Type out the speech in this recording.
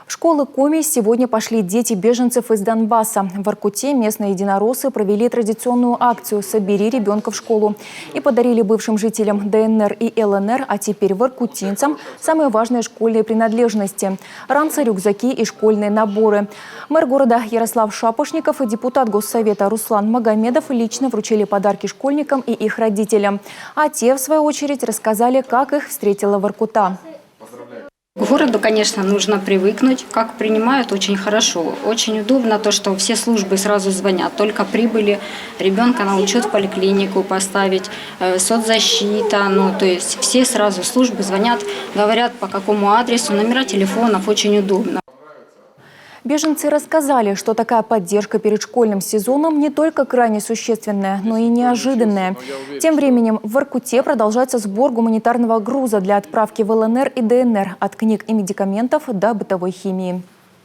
В школы Коми сегодня пошли дети беженцев из Донбасса. В Воркуте местные единороссы провели традиционную акцию «Собери ребенка в школу» и подарили бывшим жителям ДНР и ЛНР, а теперь воркутинцам, самые важные школьные принадлежности – ранцы, рюкзаки и школьные наборы. Мэр города Ярослав Шапошников и депутат Госсовета Руслан Магомедов лично вручили подарки школьникам и их родителям. А те, в свою очередь, рассказали, как их встретила Воркута. К городу, конечно, нужно привыкнуть. Как принимают, очень хорошо. Очень удобно то, что все службы сразу звонят. Только прибыли, ребенка на учет в поликлинику поставить, соцзащита. То есть все сразу службы звонят, говорят, по какому адресу, номера телефонов, очень удобно. Беженцы рассказали, что такая поддержка перед школьным сезоном не только крайне существенная, но и неожиданная. Тем временем в Воркуте продолжается сбор гуманитарного груза для отправки в ЛНР и ДНР от книг и медикаментов до бытовой химии.